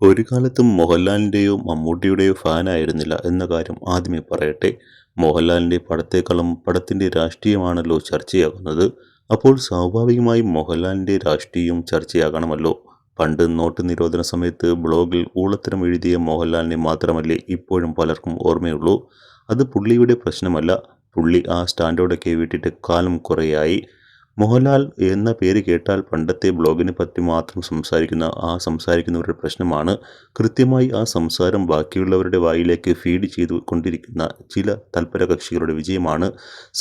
ഒരു കാലത്തും മോഹൻലാലിൻ്റെയോ മമ്മൂട്ടിയുടെയോ ഫാനായിരുന്നില്ല എന്ന കാര്യം ആദ്യമേ പറയട്ടെ. മോഹൻലാലിൻ്റെ പടത്തേക്കാളും പടത്തിൻ്റെ രാഷ്ട്രീയമാണല്ലോ ചർച്ചയാകുന്നത്. അപ്പോൾ സ്വാഭാവികമായും മോഹൻലാലിൻ്റെ രാഷ്ട്രീയം ചർച്ചയാകണമല്ലോ. പണ്ട് നോട്ട് നിരോധന സമയത്ത് ബ്ലോഗിൽ ഊളത്തരം എഴുതിയ മോഹൻലാലിനെ മാത്രമല്ലേ ഇപ്പോഴും പലർക്കും ഓർമ്മയുള്ളൂ. അത് പുള്ളിയുടെ പ്രശ്നമല്ല. പുള്ളി ആ സ്റ്റാൻഡേർഡൊക്കെ വിട്ടിട്ട് കാലം കുറേയായി. മോഹൻലാൽ എന്ന പേര് കേട്ടാൽ പണ്ടത്തെ ബ്ലോഗിനെ പറ്റി മാത്രം സംസാരിക്കുന്നവരുടെ പ്രശ്നമാണ്. കൃത്യമായി ആ സംസാരം ബാക്കിയുള്ളവരുടെ വായിലേക്ക് ഫീഡ് ചെയ്തു കൊണ്ടിരിക്കുന്ന ചില തൽപരകക്ഷികളുടെ വിജയമാണ്.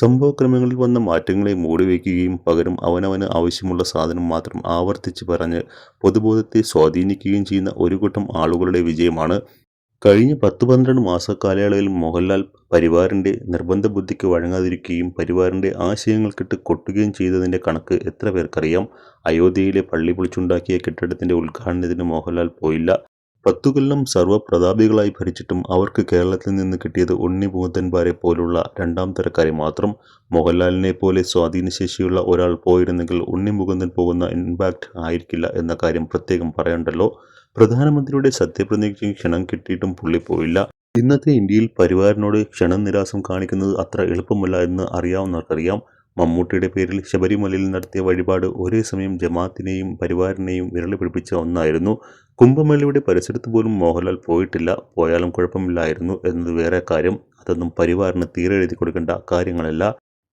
സംഭവക്രമങ്ങളിൽ വന്ന മാറ്റങ്ങളെ മൂടിവയ്ക്കുകയും പകരം അവനവന് ആവശ്യമുള്ള സാധനം മാത്രം ആവർത്തിച്ച് പറഞ്ഞ് പൊതുബോധത്തെ സ്വാധീനിക്കുകയും ചെയ്യുന്ന ഒരു കൂട്ടം ആളുകളുടെ വിജയമാണ്. കഴിഞ്ഞ 10-12 മാസക്കാലയളവിൽ മോഹൻലാൽ പരിവാറിൻ്റെ നിർബന്ധ ബുദ്ധിക്ക് വഴങ്ങാതിരിക്കുകയും പരിവാറിൻ്റെ ആശയങ്ങൾക്കിട്ട് കൊട്ടുകയും ചെയ്തതിൻ്റെ കണക്ക് എത്ര പേർക്കറിയാം. അയോധ്യയിലെ പള്ളി പൊളിച്ചുണ്ടാക്കിയ കെട്ടിടത്തിൻ്റെ ഉദ്ഘാടനത്തിന് മോഹൻലാൽ പോയില്ല. 10 കൊല്ലം സർവ്വപ്രതാപികളായി ഭരിച്ചിട്ടും അവർക്ക് കേരളത്തിൽ നിന്ന് കിട്ടിയത് ഉണ്ണി മുകുന്ദന്മാരെ പോലുള്ള രണ്ടാം തരക്കാരെ മാത്രം. മോഹൻലാലിനെ പോലെ സ്വാധീനശേഷിയുള്ള ഒരാൾ പോയിരുന്നെങ്കിൽ ഉണ്ണി മുകുന്ദൻ പോകുന്ന ഇമ്പാക്റ്റ് ആയിരിക്കില്ല എന്ന കാര്യം പ്രത്യേകം പറയണ്ടല്ലോ. പ്രധാനമന്ത്രിയുടെ സത്യപ്രതിജ്ഞയ്ക്ക് ക്ഷണം കിട്ടിയിട്ടും പുള്ളി പോയില്ല. ഇന്നത്തെ ഇന്ത്യയിൽ പരിവാറിനോട് ക്ഷണനിരാസം കാണിക്കുന്നത് അത്ര എളുപ്പമല്ല എന്ന് അറിയാവുന്നവർക്കറിയാം. മമ്മൂട്ടിയുടെ പേരിൽ ശബരിമലയിൽ നടത്തിയ വഴിപാട് ഒരേ സമയം ജമാഅത്തിനെയും പരിവാറിനെയും വിരളി പിടിപ്പിച്ച ഒന്നായിരുന്നു. കുംഭമേളയുടെ പരിസരത്ത് പോലും മോഹൻലാൽ പോയിട്ടില്ല. പോയാലും കുഴപ്പമില്ലായിരുന്നു എന്നത് വേറെ കാര്യം. അതൊന്നും പരിവാറിന് തീരെ എഴുതി കൊടുക്കേണ്ട കാര്യങ്ങളല്ല.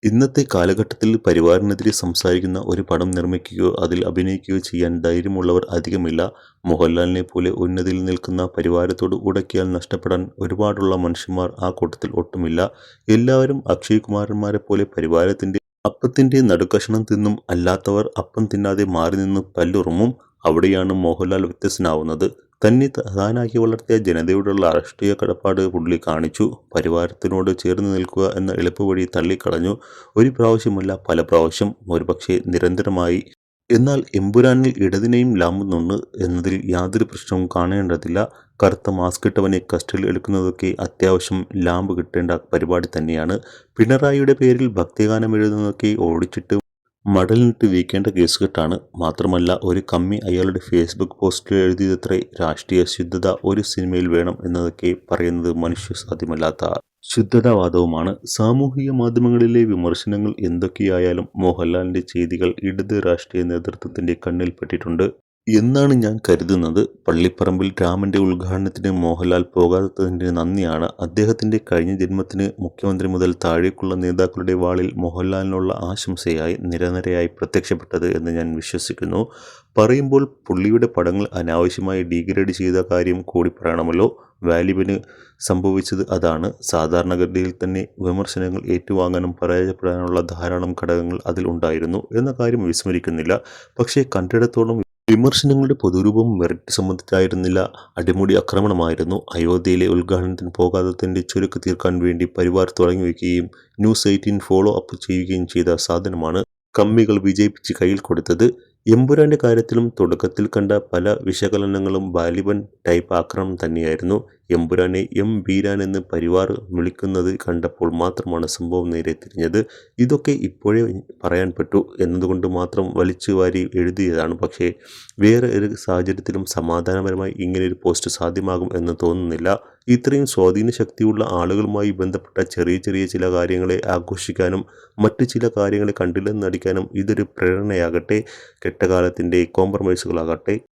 ഇന്നത്തെ കാലഘട്ടത്തിൽ പരിവാറിനെതിരെ സംസാരിക്കുന്ന ഒരു പടം നിർമ്മിക്കുകയോ അതിൽ അഭിനയിക്കുകയോ ചെയ്യാൻ ധൈര്യമുള്ളവർ അധികമില്ല. മോഹൻലാലിനെ പോലെ ഉന്നതിയിൽ നിൽക്കുന്ന പരിവാരത്തോട് ഉടക്കിയാൽ നഷ്ടപ്പെടാൻ ഒരുപാടുള്ള മനുഷ്യന്മാർ ആ കൂട്ടത്തിൽ ഒട്ടുമില്ല. എല്ലാവരും അക്ഷയ് കുമാരന്മാരെ പോലെ പരിവാരത്തിൻ്റെ അപ്പത്തിൻ്റെ നടുക്കഷണം തിന്നും. അല്ലാത്തവർ അപ്പം തിന്നാതെ മാറി നിന്ന് പല്ലുറുമ്മും. അവിടെയാണ് മോഹൻലാൽ വ്യത്യസ്തനാവുന്നത്. തന്നെ താനാക്കി വളർത്തിയ ജനതയോടുള്ള രാഷ്ട്രീയ കടപ്പാട് പുള്ളി കാണിച്ചു. പരിവാരത്തിനോട് ചേർന്ന് നിൽക്കുക എന്ന എളുപ്പവഴി തള്ളിക്കളഞ്ഞു. ഒരു പ്രാവശ്യമല്ല, പല പ്രാവശ്യം, ഒരുപക്ഷെ നിരന്തരമായി. എന്നാൽ എമ്പുരാനിൽ ഇടതിനെയും ലാമ്പുന്നുണ്ട് എന്നതിൽ യാതൊരു പ്രശ്നവും കാണേണ്ടതില്ല. കറുത്ത മാസ്കിട്ടവനെ കസ്റ്റഡിയിൽ എടുക്കുന്നതൊക്കെ അത്യാവശ്യം ലാമ്പ് കിട്ടേണ്ട പരിപാടി തന്നെയാണ്. പിണറായിയുടെ പേരിൽ ഭക്തിഗാനം എഴുതുന്നതൊക്കെ ഓടിച്ചിട്ട് മടലിനിട്ട് വീക്കേണ്ട കേസുകെട്ടാണ്. മാത്രമല്ല, ഒരു കമ്മി അയാളുടെ ഫേസ്ബുക്ക് പോസ്റ്റിൽ എഴുതിയതത്രേ രാഷ്ട്രീയ ശുദ്ധത ഒരു സിനിമയിൽ വേണം എന്നതൊക്കെ പറയുന്നത് മനുഷ്യസാധ്യമല്ലാത്ത ശുദ്ധതാവാദവുമാണ്. സാമൂഹിക മാധ്യമങ്ങളിലെ വിമർശനങ്ങൾ എന്തൊക്കെയായാലും മോഹൻലാലിൻ്റെ ചെയ്തികൾ ഇടത് രാഷ്ട്രീയ നേതൃത്വത്തിൻ്റെ കണ്ണിൽപ്പെട്ടിട്ടുണ്ട് എന്നാണ് ഞാൻ കരുതുന്നത്. പള്ളിപ്പറമ്പിൽ രാമൻ്റെ ഉദ്ഘാടനത്തിന് മോഹൻലാൽ പോകാത്തതിൻ്റെ നന്ദിയാണ് അദ്ദേഹത്തിൻ്റെ കഴിഞ്ഞ ജന്മത്തിന് മുഖ്യമന്ത്രി മുതൽ താഴേക്കുള്ള നേതാക്കളുടെ വാളിൽ മോഹൻലാലിനുള്ള ആശംസയായി നിരനിരയായി പ്രത്യക്ഷപ്പെട്ടത് എന്ന് ഞാൻ വിശ്വസിക്കുന്നു. പറയുമ്പോൾ പുള്ളിയുടെ പടങ്ങൾ അനാവശ്യമായി ഡീഗ്രേഡ് ചെയ്ത കാര്യം കൂടി പറയണമല്ലോ. വാലിബന് സംഭവിച്ചത് അതാണ്. സാധാരണഗതിയിൽ തന്നെ വിമർശനങ്ങൾ ഏറ്റുവാങ്ങാനും പരാജയപ്പെടാനുള്ള ധാരാളം ഘടകങ്ങൾ അതിൽ ഉണ്ടായിരുന്നു എന്ന കാര്യം വിസ്മരിക്കുന്നില്ല. പക്ഷേ കണ്ടിടത്തോളം വിമർശനങ്ങളുടെ പൊതുരൂപം മെറിറ്റ് സംബന്ധിച്ചായിരുന്നില്ല, അടിമുടി ആക്രമണമായിരുന്നു. അയോധ്യയിലെ ഉദ്ഘാടനത്തിന് പോകാത്തതിൻ്റെ ചുരുക്ക് തീർക്കാൻ വേണ്ടി പരിവാർ തുടങ്ങി വയ്ക്കുകയും ന്യൂസ് 18 ഫോളോ അപ്പ് ചെയ്യുകയും ചെയ്ത സാധനമാണ് കമ്മികൾ വിജയിപ്പിച്ച് കയ്യിൽ കൊടുത്തത്. എമ്പുരാൻ്റെ കാര്യത്തിലും തുടക്കത്തിൽ കണ്ട പല വിശകലനങ്ങളും വാലിബൻ ടൈപ്പ് ആക്രമണം തന്നെയായിരുന്നു. എമ്പുരാനെ ബീരാൻ എന്ന് പരിവാർ വിളിക്കുന്നത് കണ്ടപ്പോൾ മാത്രമാണ് സംഭവം നേരെ തിരിഞ്ഞത്. ഇതൊക്കെ ഇപ്പോഴേ പറയാൻ പറ്റൂ എന്നതുകൊണ്ട് മാത്രം വലിച്ചു വാരി എഴുതിയതാണ്. പക്ഷേ വേറെ ഒരു സാഹചര്യത്തിലും സമാധാനപരമായി ഇങ്ങനെയൊരു പോസ്റ്റ് സാധ്യമാകും എന്ന് തോന്നുന്നില്ല. ഇത്രയും സ്വാധീന ശക്തിയുള്ള ആളുകളുമായി ബന്ധപ്പെട്ട ചെറിയ ചെറിയ ചില കാര്യങ്ങളെ ആഘോഷിക്കാനും മറ്റ് ചില കാര്യങ്ങളെ കണ്ടില്ലെന്ന് നടിക്കാനും ഇതൊരു പ്രേരണയാകട്ടെ. കെട്ടകാലത്തിൻ്റെ കോംപ്രമൈസുകളാകട്ടെ.